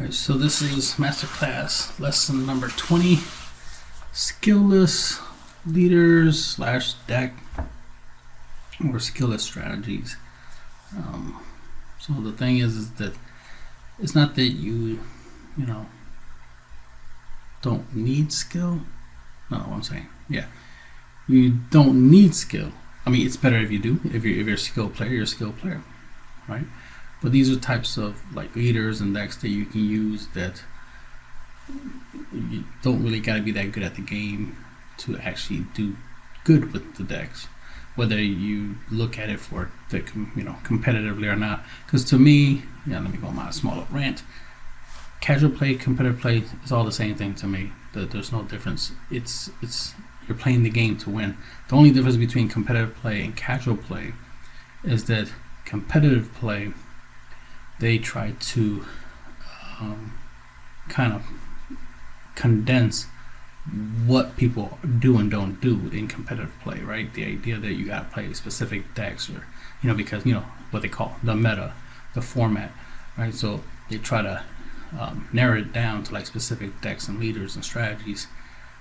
Alright, so this is Masterclass lesson number 20, SkillLess Leaders / deck or skillless strategies. So the thing is that it's not that you don't need skill. No, what I'm saying, yeah, you don't need skill. I mean, it's better if you do. If you're a skill player, you're a skill player, right? But these are types of like leaders and decks that you can use that you don't really got to be that good at the game to actually do good with the decks, whether you look at it for the competitively or not. Because to me, let me go on my small rant. Casual play, competitive play is all the same thing to me. There's no difference. It's you're playing the game to win. The only difference between competitive play and casual play is that competitive play, they try to kind of condense what people do and don't do in competitive play, right? The idea that you gotta play specific decks, or because what they call the meta, the format, right? So they try to narrow it down to like specific decks and leaders and strategies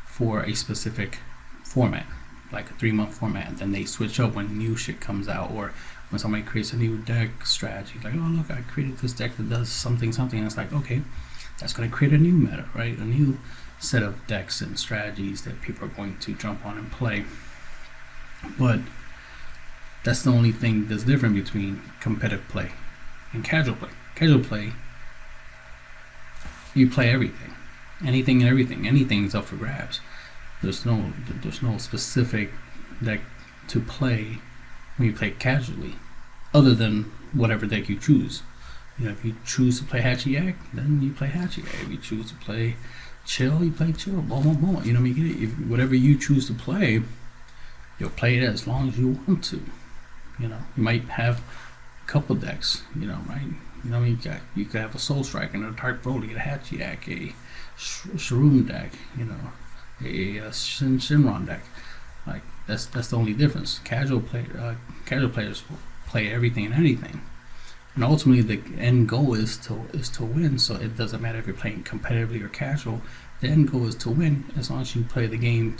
for a specific format, like a 3-month format, and then they switch up when new shit comes out, or when somebody creates a new deck strategy, like, oh look, I created this deck that does something, and it's like, okay, that's going to create a new meta, right? A new set of decks and strategies that people are going to jump on and play. But that's the only thing that's different between competitive play and casual play. Casual play, you play everything, anything and everything. Anything's up for grabs. There's no specific deck to play when you play casually, other than whatever deck you choose. If you choose to play Hachiyak, then you play Hachiyak. If you choose to play Chill, you play Chill. Boom, boom, boom. Whatever you choose to play, you'll play it as long as you want to. You might have a couple decks, right? You could have a Soul Strike and a Dark Broly, a Hachiyak, a Shroom deck, a Shinron deck. Like that's the only difference. Casual players will play everything and anything, and ultimately the end goal is to win. So it doesn't matter if you're playing competitively or casual. The end goal is to win, as long as you play the game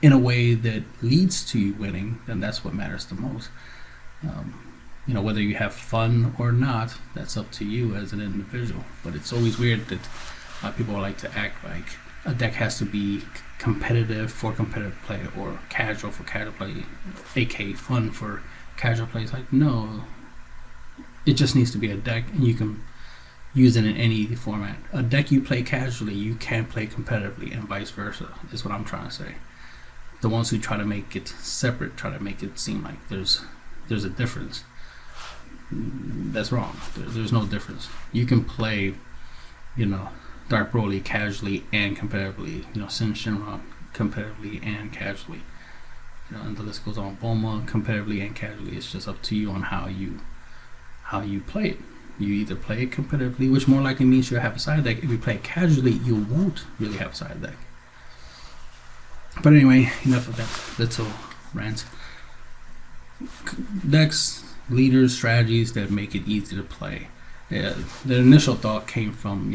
in a way that leads to you winning. Then that's what matters the most. Whether you have fun or not, that's up to you as an individual. But it's always weird that people like to act like a deck has to be competitive for competitive play or casual for casual play, aka fun for casual play. It's like, no, it just needs to be a deck, and you can use it in any format. A deck you play casually, you can play competitively, and vice versa, is what I'm trying to say. The ones who try to make it separate, try to make it seem like there's a difference. That's wrong. There's no difference. You can play, Dark Broly casually and competitively, Shinron competitively and casually, and the list goes on. Bulma competitively and casually. It's just up to you on how you play it. You either play it competitively, which more likely means you'll have a side deck. If you play it casually, you won't really have a side deck. But anyway, enough of that little rant. Decks, leaders, strategies that make it easy to play. The initial thought came from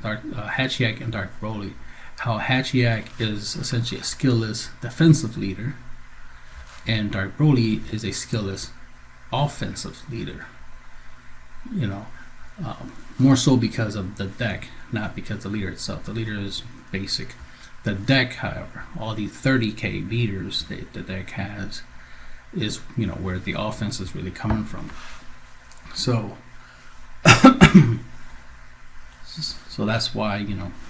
Hachiyak and Dark Broly. How Hachiyak is essentially a skillless defensive leader, and Dark Broly is a skillless offensive leader. More so because of the deck, not because of the leader itself. The leader is basic. The deck, however, all the 30k leaders that the deck has, is where the offense is really coming from. So so that's why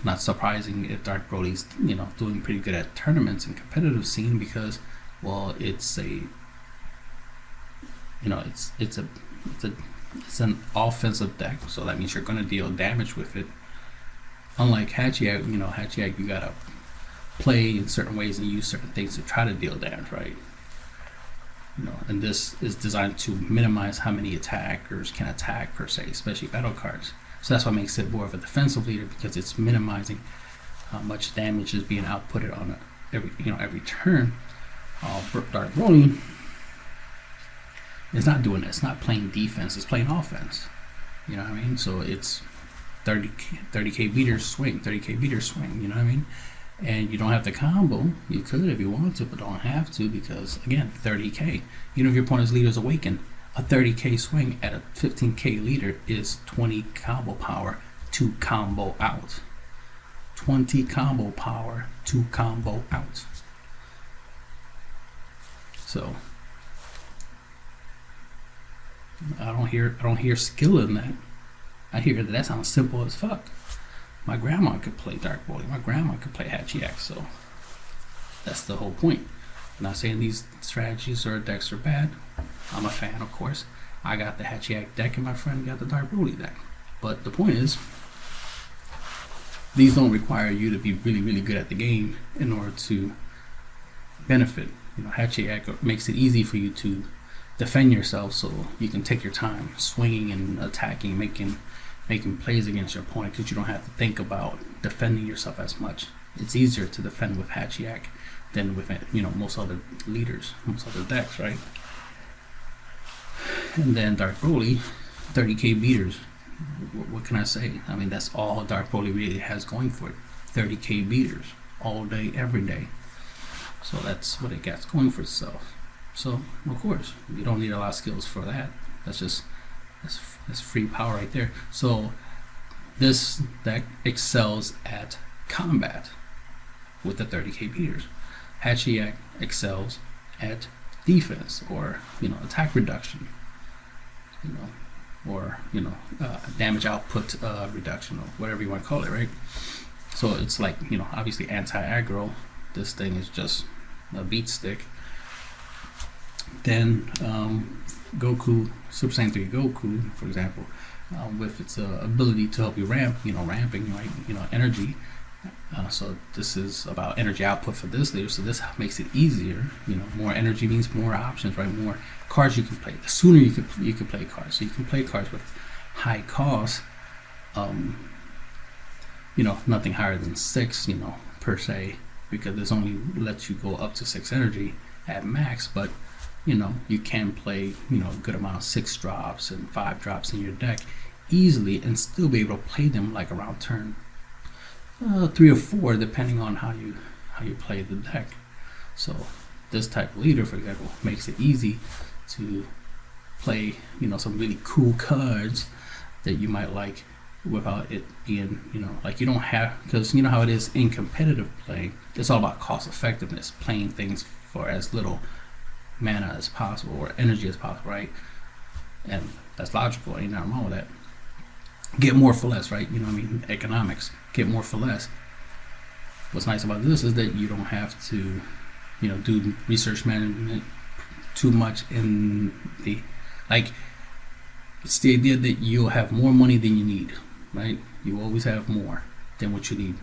not surprising if Dark Broly's doing pretty good at tournaments and competitive scene, because it's an offensive deck, so that means you're going to deal damage with it. Unlike Hachiyak, Hachiyak, you gotta play in certain ways and use certain things to try to deal damage, right? And this is designed to minimize how many attackers can attack per se, especially battle cards. So that's what makes it more of a defensive leader, because it's minimizing how much damage is being outputted on every turn. Dark Broly is not doing that. It's not playing defense. It's playing offense. You know what I mean? So it's 30k beaters swing, 30k beaters swing. You know what I mean? And you don't have to combo. You could if you want to, but don't have to, because again, 30k. Even if your opponent's leader's awakened, a 30k swing at a 15k leader is 20 combo power to combo out. 20 combo power to combo out. So I don't hear skill in that. I hear that sounds simple as fuck. My grandma could play Dark Bully. My grandma could play Hachiyak. So that's the whole point. I'm not saying these strategies or decks are bad. I'm a fan, of course. I got the Hachiyak deck and my friend got the Dark Bully deck. But the point is, these don't require you to be really, really good at the game in order to benefit. You know, Hachiyak makes it easy for you to defend yourself, so you can take your time swinging and attacking, making plays against your opponent, because you don't have to think about defending yourself as much. It's easier to defend with Hachiyak than with, you know, most other leaders, most other decks, right? And then Dark Broly, 30k beaters. What can I say? I mean, that's all Dark Broly really has going for it. 30k beaters all day, every day. So that's what it got going for itself. So of course, you don't need a lot of skills for that. That's free power right there. So this deck excels at combat with the 30k beaters. Hachiyak excels at defense, or, you know, attack reduction, you know, or, you know, damage output reduction, or whatever you want to call it, right? So it's like, you know, obviously anti-aggro. This thing is just a beat stick. Then Goku, Super Saiyan 3 Goku, for example, with its ability to help you ramp, you know, ramping, right, you know, energy. So this is about energy output for this leader. So this makes it easier. You know, more energy means more options, right? More cards you can play. The sooner you can play cards. So you can play cards with high cost. You know, nothing higher than 6, you know, per se, because this only lets you go up to 6 energy at max. But you know, you can play, you know, a good amount of 6 drops and 5 drops in your deck easily, and still be able to play them like around turn 3 or 4, depending on how you play the deck. So this type of leader, for example, makes it easy to play, you know, some really cool cards that you might like without it being, you know, like you don't have, because you know how it is in competitive play. It's all about cost effectiveness, playing things for as little mana as possible, or energy as possible, right? And that's logical, ain't nothing wrong with that. Get more for less, right? You know what I mean? Economics, get more for less. What's nice about this is that you don't have to, you know, do research management too much in the, like, it's the idea that you'll have more money than you need, right? You always have more than what you need.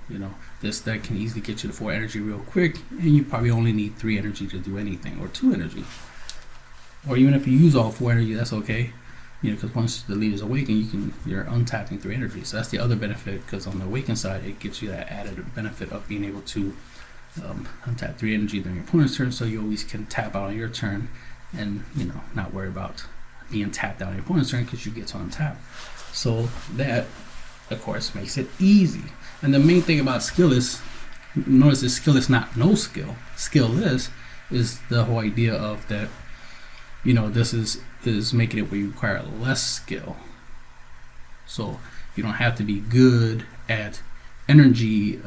You know, this deck can easily get you to 4 energy real quick, and you probably only need 3 energy to do anything, or 2 energy. Or even if you use all 4 energy, that's okay. You know, because once the leader's awakened, you're untapping 3 energy. So that's the other benefit, because on the awakened side, it gives you that added benefit of being able to untap 3 energy during your opponent's turn, so you always can tap out on your turn, and, you know, not worry about being tapped out on your opponent's turn, because you get to untap. So that, of course, makes it easy. And the main thing about SkillLess, notice it's SkillLess, not no skill. SkillLess is the whole idea of that, you know, this is making it where you require less skill. So you don't have to be good at energy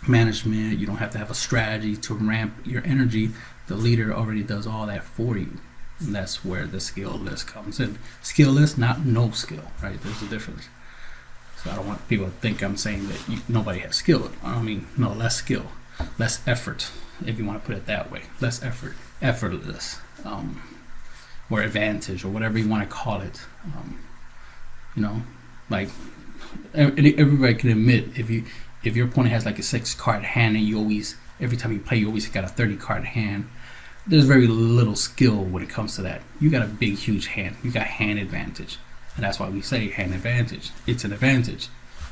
management. You don't have to have a strategy to ramp your energy. The leader already does all that for you. And that's where the SkillLess comes in. SkillLess, not no skill, right? There's a difference. So I don't want people to think I'm saying that nobody has skill. I don't mean, no, less skill, less effort, if you want to put it that way. Less effort, effortless, or advantage, or whatever you want to call it. You know, like everybody can admit, if your opponent has like a 6-card hand, and you always, every time you play, you always got a 30-card hand, there's very little skill when it comes to that. You got a big, huge hand. You got hand advantage. And that's why we say hand advantage. It's an advantage.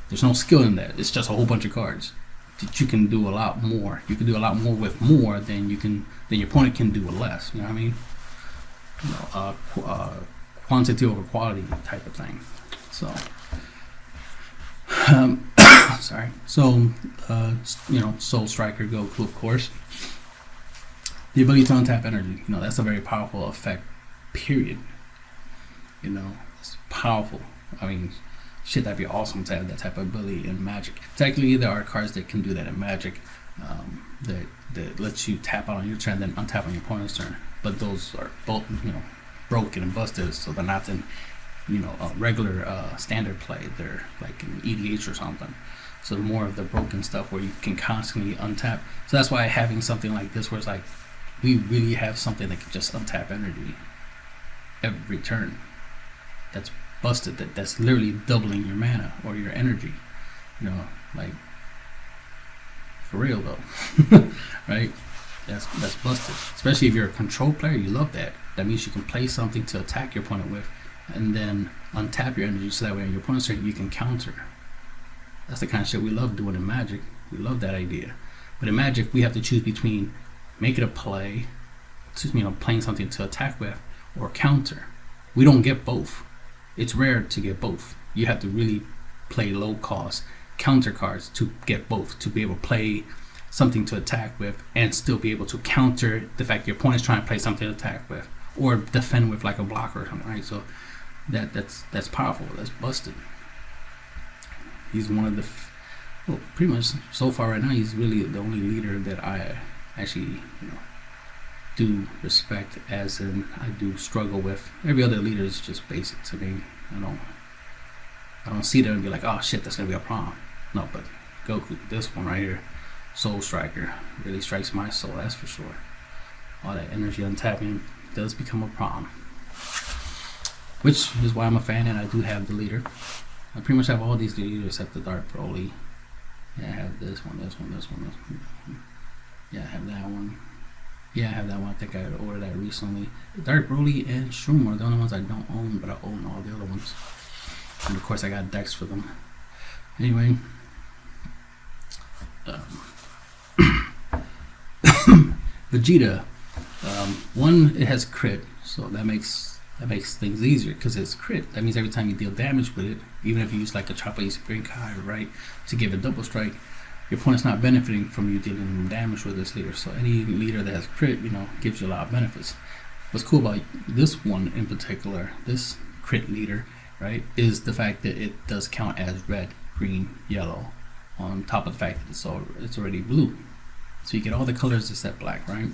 There's no skill in that. It's just a whole bunch of cards that you can do a lot more. You can do a lot more with more than your opponent can do with less. You know what I mean? You know, quantity over quality type of thing. So, sorry. So, you know, Soul Striker, Goku, of course. The ability to untap energy, you know, that's a very powerful effect, period. You know, it's powerful. I mean, shit, that'd be awesome to have that type of ability in Magic. Technically, there are cards that can do that in Magic, that lets you tap out on your turn, then untap on your opponent's turn. But those are both, you know, broken and busted, so they're not in, you know, a regular standard play. They're like in EDH or something. So more of the broken stuff where you can constantly untap. So that's why having something like this, where it's like, we really have something that can just untap energy every turn. That's busted. That's literally doubling your mana or your energy. You know, like, for real though, right? That's busted. Especially if you're a control player, you love that. That means you can play something to attack your opponent with, and then untap your energy, so that way on your opponent's turn you can counter. That's the kind of shit we love doing in Magic. We love that idea. But in Magic, we have to choose between make it a play, to, you know, playing something to attack with, or counter. We don't get both. It's rare to get both. You have to really play low cost counter cards to get both, to be able to play something to attack with and still be able to counter the fact your opponent's trying to play something to attack with or defend with, like a blocker or something, right? So that's powerful. That's busted. He's one of the well, pretty much so far right now, he's really the only leader that I actually, you know, do respect, as in I do struggle with. Every other leader is just basic to me. I don't see them and be like, oh shit, that's gonna be a problem. No, but Goku, this one right here, Soul Striker, really strikes my soul, that's for sure. All that energy untapping does become a problem, which is why I'm a fan, and I do have the leader. I pretty much have all these leaders except the Dark Broly. Yeah, I have this one. Yeah, I have that one. Yeah, I have that one. I think I ordered that recently. Dark Broly and Shroom are the only ones I don't own, but I own all the other ones. And of course, I got decks for them. Anyway, Vegeta. One, it has crit, so that makes things easier because it's crit. That means every time you deal damage with it, even if you use like a Japanese Sprinkai, right, to give a double strike, your opponent's not benefiting from you dealing damage with this leader. So any leader that has crit, you know, gives you a lot of benefits. What's cool about this one in particular, this crit leader, right, is the fact that it does count as red, green, yellow, on top of the fact that it's already blue. So you get all the colors except black, right?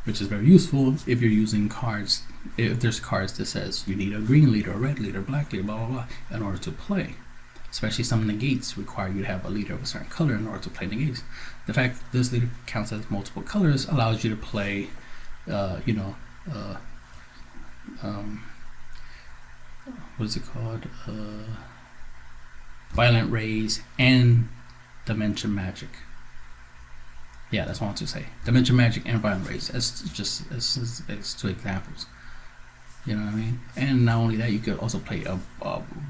Which is very useful if you're using cards, if there's cards that says you need a green leader, a red leader, black leader, blah, blah, blah, in order to play. Especially some negates require you to have a leader of a certain color in order to play negates. The fact that this leader counts as multiple colors allows you to play, you know, what is it called? Violent Rays and Dimension Magic. Yeah, that's what I want to say. Dimension Magic and Violent Rays. That's just it's two examples. You know what I mean? And not only that, you could also play a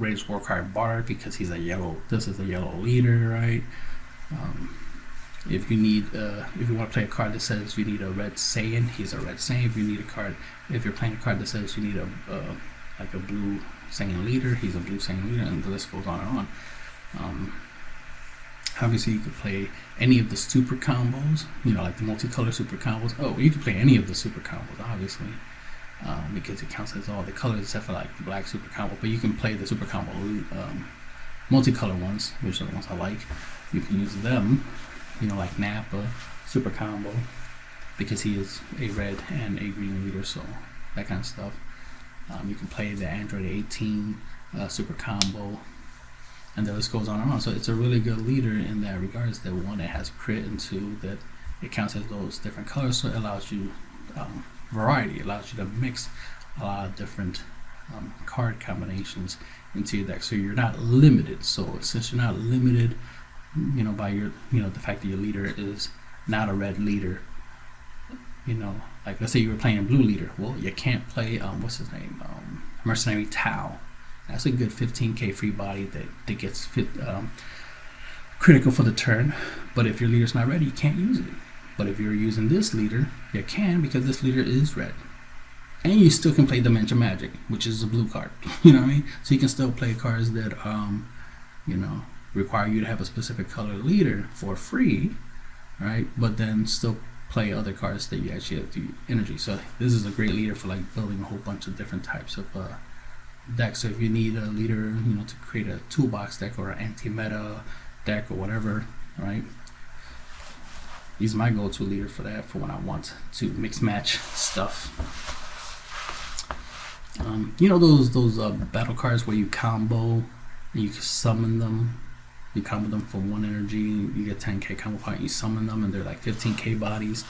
Rage War card Bard because he's a yellow. This is a yellow leader, right? If you need, if you want to play a card that says you need a red Saiyan, he's a red Saiyan. If you need a card, if you're playing a card that says you need a like a blue Saiyan leader, he's a blue Saiyan leader, and the list goes on and on. Obviously, you could play any of the super combos, you know, like the multicolor super combos. Oh, you can play any of the super combos, obviously, because it counts as all the colors except for like the black super combo. But you can play the super combo multicolor ones, which are the ones I like. You can use them, you know, like Nappa super combo, because he is a red and a green leader, so that kind of stuff. You can play the Android 18 super combo, and the list goes on and on. So it's a really good leader in that regards. That one, it has crit, and two, that it counts as those different colors, so it allows you variety. It allows you to mix a lot of different card combinations into your deck, so you're not limited. So since you're not limited, you know, by your, you know, the fact that your leader is not a red leader, you know, like let's say you were playing a blue leader, well, you can't play what's his name, Mercenary Tau. That's a good 15k free body that gets critical for the turn. But if your leader's not ready, you can't use it. But if you're using this leader, you can, because this leader is red. And you still can play Dimension Magic, which is a blue card. You know what I mean? So you can still play cards that you know, require you to have a specific color leader for free, right? But then still play other cards that you actually have the energy. So this is a great leader for like building a whole bunch of different types of decks. So if you need a leader, you know, to create a toolbox deck or an anti-meta deck or whatever, right? He's my go-to leader for that, for when I want to mix match stuff. You know those battle cards where you combo and you can summon them. You combo them for 1 energy, you get 10k combo point, you summon them, and they're like 15k bodies.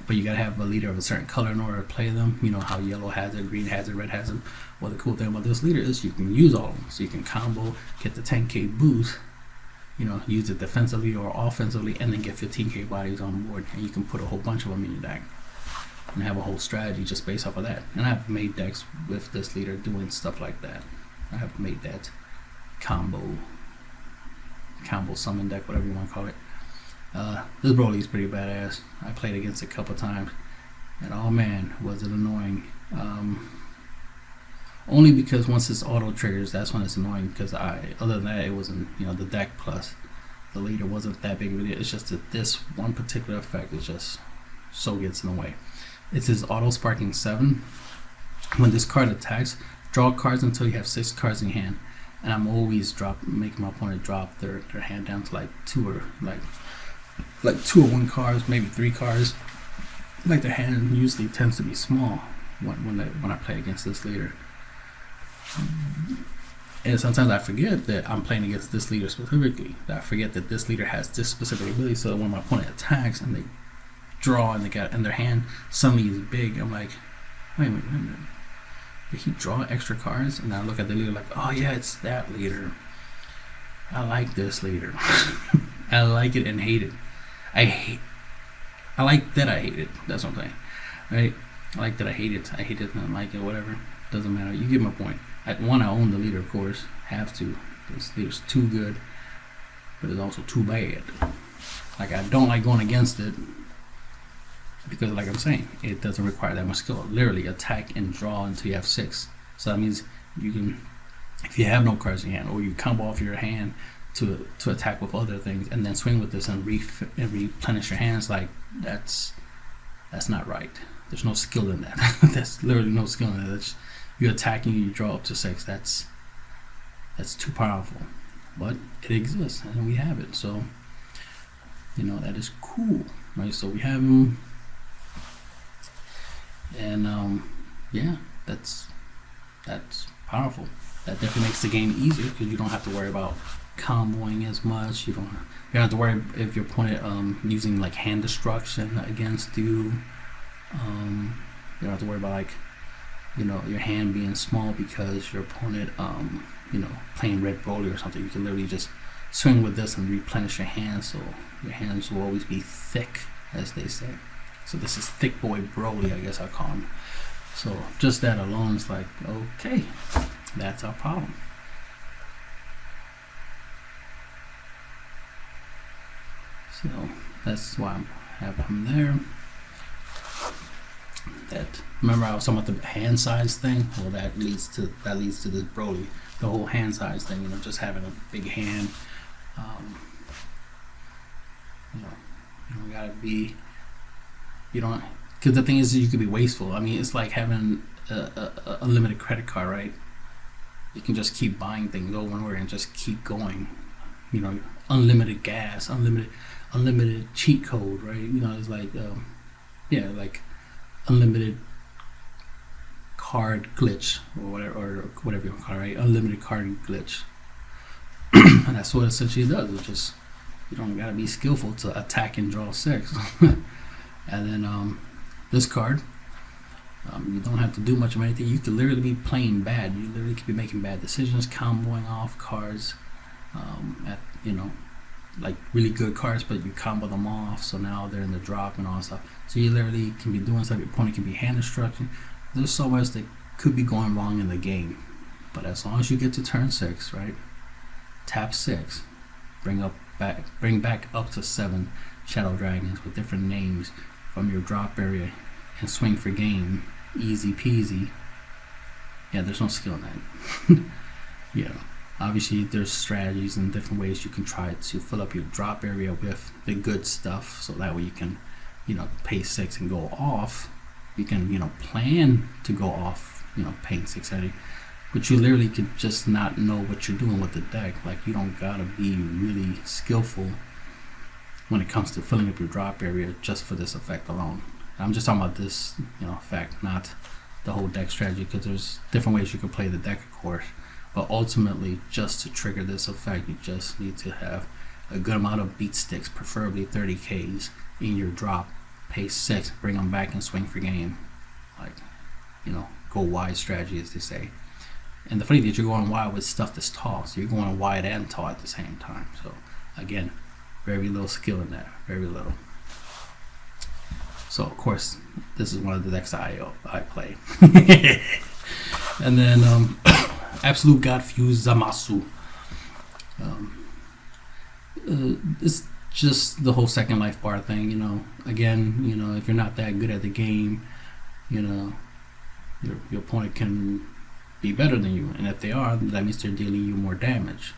But you gotta have a leader of a certain color in order to play them. You know how yellow has it, green has it, red has it. Well, the cool thing about this leader is you can use all of them. So you can combo, get the 10k boost, you know, use it defensively or offensively, and then get 15k bodies on board. And you can put a whole bunch of them in your deck and have a whole strategy just based off of that. And I've made decks with this leader doing stuff like that. I have made that combo summon deck, whatever you want to call it. This Broly's pretty badass. I played against it a couple times, and oh man, was it annoying. Only because once it's auto triggers, that's when it's annoying, because other than that, it wasn't, you know, the deck plus the leader wasn't that big of a deal. It's just that this one particular effect is just so gets in the way. It's his auto sparking 7. When this card attacks, draw cards until you have 6 cards in your hand. And I'm always making my opponent drop their hand down to like 2 or like 2 or 1 cards, maybe 3 cards. Like their hand usually tends to be small when I play against this leader. And sometimes I forget that I'm playing against this leader specifically. That I forget that this leader has this specific ability. So when my opponent attacks and they draw and their hand suddenly is big, I'm like, wait a minute. Did he draw extra cards? And I look at the leader like, oh yeah, it's that leader. I like this leader. I like it and hate it. I like that I hate it. That's what I'm saying. Right? I like that I hate it. I hate it and I like it, whatever. Doesn't matter. You get my point. I own the leader, of course. Have to. This leader's too good, but it's also too bad. Like, I don't like going against it, because like I'm saying, it doesn't require that much skill. Literally attack and draw until you have 6. So that means you can, if you have no cards in your hand, or you combo off your hand to attack with other things, and then swing with this and replenish your hands, like that's not right. There's no skill in that. That's literally no skill in that. That's, you're attacking, you draw up to 6. That's too powerful. But it exists and we have it. So, you know, that is cool. Right? So we have him. And yeah, that's powerful. That definitely makes the game easier, because you don't have to worry about comboing as much. You don't have to worry if your opponent using like hand destruction against you. You don't have to worry about, like, you know, your hand being small because your opponent you know, playing red Broly or something. You can literally just swing with this and replenish your hands, so your hands will always be thick, as they say. So this is thick boy Broly, I guess I'll call him. So just that alone is like, okay, that's our problem. So that's why I have him there. That, remember I was talking about the hand size thing? Well, that leads to this Broly, the whole hand size thing. You know, just having a big hand. You know, gotta be. You don't, because the thing is, you could be wasteful. I mean, it's like having a unlimited credit card, right? You can just keep buying things over and over and just keep going. You know, unlimited gas, unlimited cheat code, right? You know, it's like, yeah, like unlimited card glitch or whatever you want to call it, right? Unlimited card glitch. And that's what essentially it does. It's just, you don't gotta be skillful to attack and draw 6. And then this card, you don't have to do much of anything. You could literally be playing bad. You literally could be making bad decisions, comboing off cards at, you know, like really good cards, but you combo them off, so now they're in the drop and all that stuff. So you literally can be doing stuff. Your opponent can be hand destruction. There's so much that could be going wrong in the game. But as long as you get to turn 6, right? Tap 6, bring back up to 7 shadow dragons with different names from your drop area, and swing for game. easy peasy. Yeah, there's no skill in that. You know, obviously there's strategies and different ways you can try to fill up your drop area with the good stuff, so that way you can, you know, pay 6 and go off. You can, you know, plan to go off, you know, paying 680, but you literally could just not know what you're doing with the deck. Like, you don't gotta be really skillful when it comes to filling up your drop area just for this effect alone. I'm just talking about this, you know, effect, not the whole deck strategy, because there's different ways you can play the deck, of course. But ultimately, just to trigger this effect, you just need to have a good amount of beat sticks, preferably 30Ks, in your drop. Pay 6, bring them back and swing for game. Like, you know, go wide strategy, as they say. And the funny thing is, you're going wide with stuff that's tall, so you're going wide and tall at the same time. So again, very little skill in that, very little. So of course, this is one of the decks I play. And then Absolute GoTo Zamasu. It's just the whole second life bar thing, you know. Again, you know, if you're not that good at the game, you know, your opponent can be better than you, and if they are, that means they're dealing you more damage.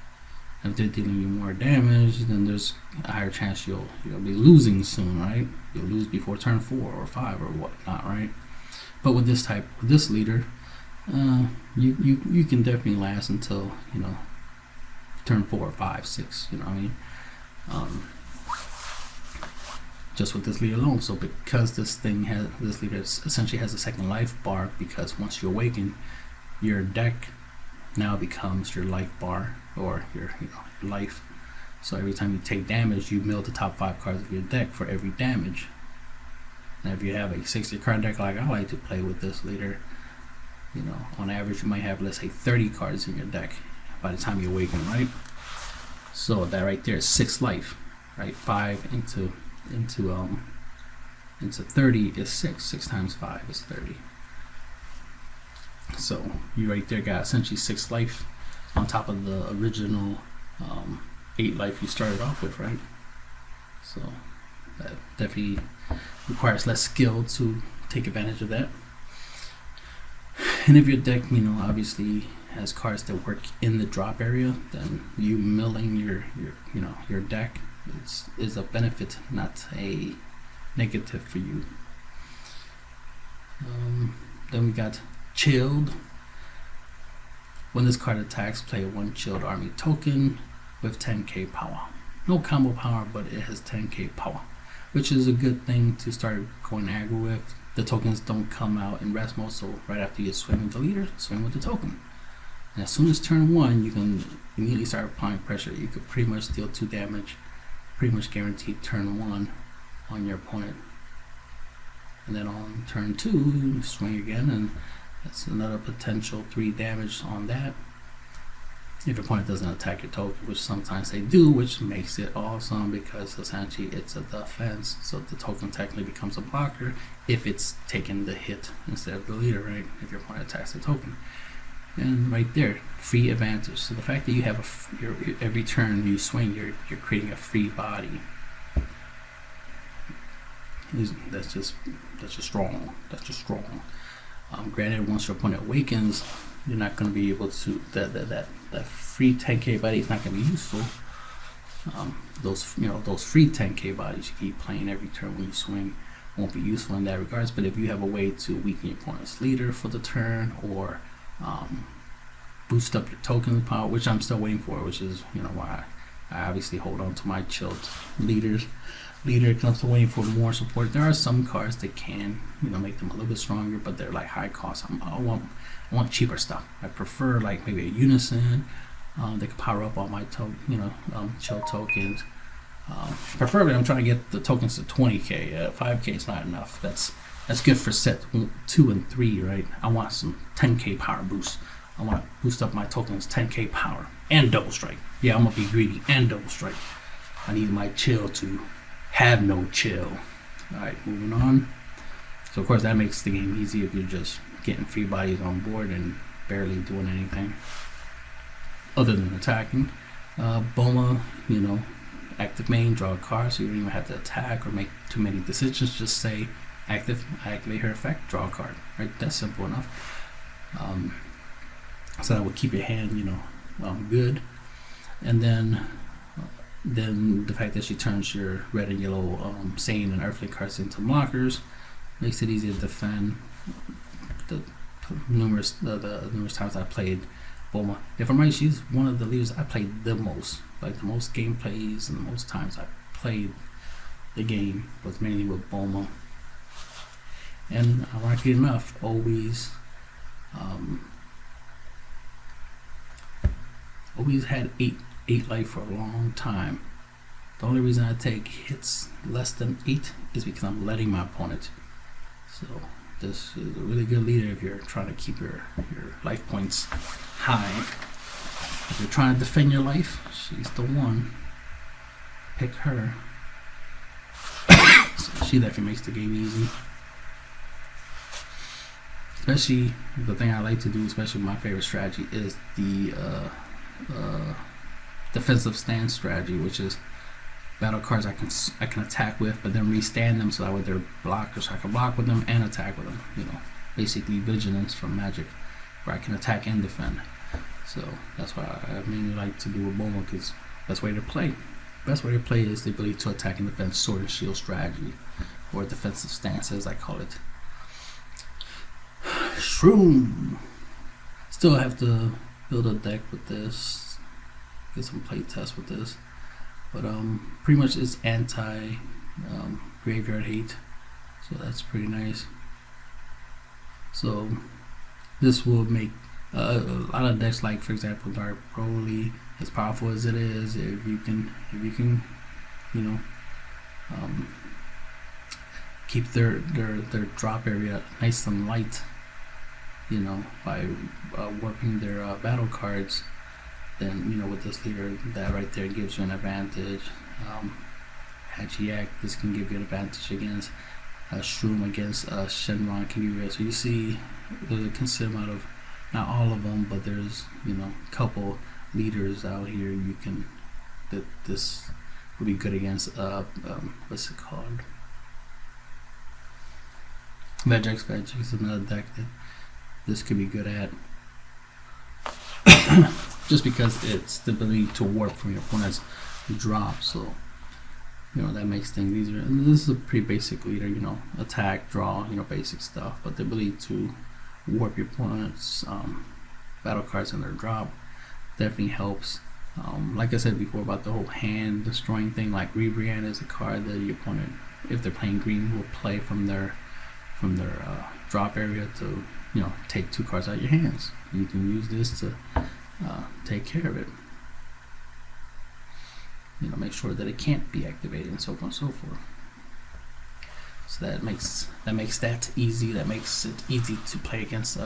And if they're dealing you more damage, then there's a higher chance you'll be losing soon, right? You'll lose before turn 4 or 5 or whatnot, right? But with this leader, you can definitely last until, you know, turn 4, 5, 6. You know what I mean? Just with this leader alone. So because this leader essentially has a second life bar, because once you awaken, your deck now becomes your life bar, or your life. So every time you take damage, you mill the top 5 cards of your deck for every damage. And if you have a 60 card deck like I like to play with this leader, you know, on average you might have, let's say, 30 cards in your deck by the time you awaken, right? So that right there is 6 life, right? 5 into 30 is 6. 6 times 5 is 30. So you right there got essentially 6 life on top of the original 8 life you started off with, right? So that definitely requires less skill to take advantage of that. And if your deck, you know, obviously has cards that work in the drop area, then you milling your deck is a benefit, not a negative for you. Then we got Chilled. When this card attacks, play 1 Chilled Army token with 10k power. No combo power, but it has 10k power, which is a good thing to start going aggro with. The tokens don't come out in rest mode, so right after you swing with the leader, swing with the token. And as soon as turn 1, you can immediately start applying pressure. You could pretty much deal 2 damage, pretty much guaranteed turn 1 on your opponent. And then on turn 2, you swing again, and that's another potential 3 damage on that. If your opponent doesn't attack your token, which sometimes they do, which makes it awesome, because essentially it's a defense, so the token technically becomes a blocker if it's taking the hit instead of the leader, right? If your opponent attacks the token. And right there, free advantage. So the fact that you have every turn you swing, you're creating a free body. That's just strong. That's just strong. Granted, once your opponent awakens, you're not going to be able to, that free 10k body is not going to be useful. Those free 10k bodies you keep playing every turn when you swing won't be useful in that regards. But if you have a way to weaken your opponent's leader for the turn, or boost up your token power, which I'm still waiting for, which is, you know, why I obviously hold on to my Chilled leader. I'm still waiting for more support. There are some cards that can, you know, make them a little bit stronger, but they're like high cost. I want cheaper stuff. I prefer like maybe a Unison. They can power up all my Chill tokens. Preferably, I'm trying to get the tokens to 20k. 5k is not enough. That's good for set 2 and 3, right? I want some 10k power boost. I want to boost up my tokens 10k power and double strike. Yeah, I'm gonna be greedy and double strike. I need my Chill to have no chill. Alright, moving on. So of course that makes the game easy if you're just getting free bodies on board and barely doing anything other than attacking. Boma, you know, active main, draw a card, so you don't even have to attack or make too many decisions. Just say activate her effect, draw a card. Right, that's simple enough. So that would keep your hand, good. And then the fact that she turns your red and yellow Sane and Earthly cards into blockers makes it easy to defend. The numerous times I played Bulma, if I'm right, she's one of the leaders I played the most. Like the most gameplays and the most times I played the game was mainly with Bulma. And ironically enough, always had 8 life for a long time. The only reason I take hits less than 8 is because I'm letting my opponent. So this is a really good leader if you're trying to keep your life points high. If you're trying to defend your life, she's the one. Pick her. So she definitely makes the game easy. Especially the thing I like to do, especially my favorite strategy, is the defensive stance strategy, which is battle cards I can attack with, but then restand them so that way they're blocked, so I can block with them and attack with them. Basically vigilance from Magic, where I can attack and defend. So that's why I mainly like to do with Bulma, because best way to play is the ability to attack and defend, sword and shield strategy, or defensive stance as I call it. Shroom. Still have to build a deck with this, get some play tests with this, but pretty much it's anti graveyard hate, so that's pretty nice. So this will make a lot of decks, like for example Dark Broly, as powerful as it is, if you can keep their drop area nice and light, by warping their battle cards, then with this leader, that right there gives you an advantage. Hachiyak, this can give you an advantage against Shroom, against Shenron can give you. So you see there's a considerable amount of, not all of them, but there's a couple leaders out here that this would be good against. What's it called? Vegix is another deck that this could be good at. Just because it's the ability to warp from your opponent's drop, so that makes things easier. And this is a pretty basic leader, attack, draw, basic stuff, but the ability to warp your opponent's battle cards in their drop definitely helps. Like I said before about the whole hand destroying thing, like Ribrianne is a card that your opponent, if they're playing green, will play from their drop area to take 2 cards out of your hands. You can use this to take care of it. Make sure that it can't be activated, and so on and so forth. So that makes that easy. That makes it easy to play against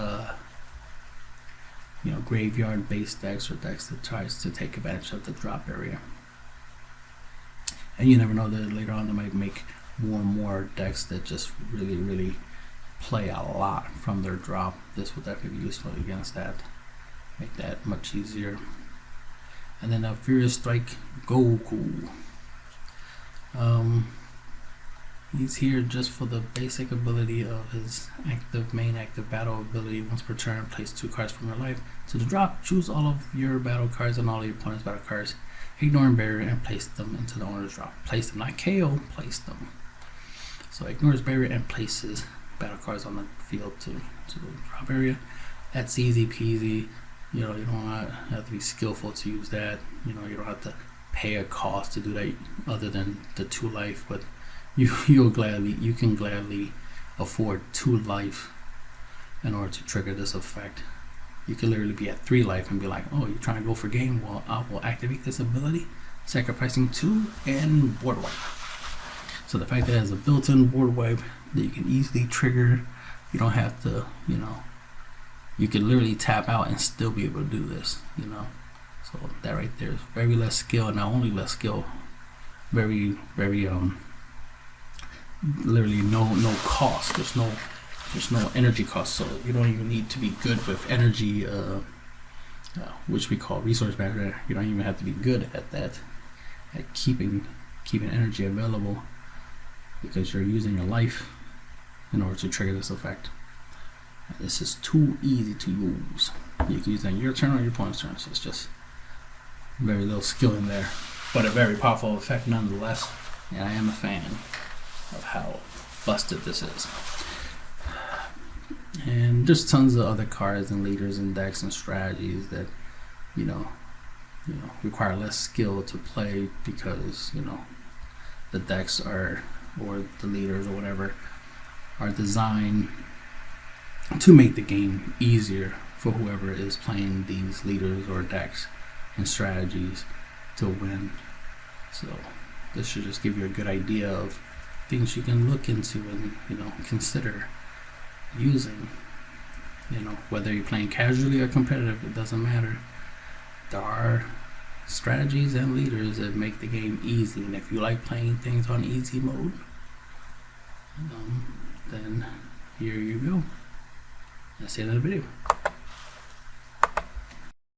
graveyard based decks, or decks that tries to take advantage of the drop area. And you never know that later on they might make more and more decks that just really play a lot from their drop. This will definitely be useful against that. Make that much easier. And then Furious Strike Goku. He's here just for the basic ability of his main active battle ability. Once per turn, place 2 cards from your life to the drop. Choose all of your battle cards and all of your opponent's battle cards, ignoring barrier, and place them into the owner's drop. Place them, not KO, place them. So ignores barrier and places battle cards on the field to the drop area. That's easy peasy. You don't have to be skillful to use that. You don't have to pay a cost to do that, other than the 2 life. But you can gladly afford 2 life in order to trigger this effect. You could literally be at 3 life and be like, oh, you're trying to go for game? Well, I will activate this ability, sacrificing 2 and board wipe. So the fact that it has a built-in board wipe that you can easily trigger, you don't have to, you can literally tap out and still be able to do this, So that right there is very less skill, and not only less skill, very literally no cost. There's no energy cost, so you don't even need to be good with energy, which we call resource management. You don't even have to be good at that, at keeping energy available, because you're using your life in order to trigger this effect. This is too easy to use. You can use that on your turn or your opponent's turn, so it's just very little skill in there, but a very powerful effect nonetheless, and I am a fan of how busted this is. And there's tons of other cards and leaders and decks and strategies that you know require less skill to play, because the decks are, or the leaders or whatever, are designed to make the game easier for whoever is playing these leaders or decks and strategies to win. So this should just give you a good idea of things you can look into and consider using. Whether you're playing casually or competitive, it doesn't matter. There are strategies and leaders that make the game easy, and if you like playing things on easy mode, then here you go. That's the end of the video.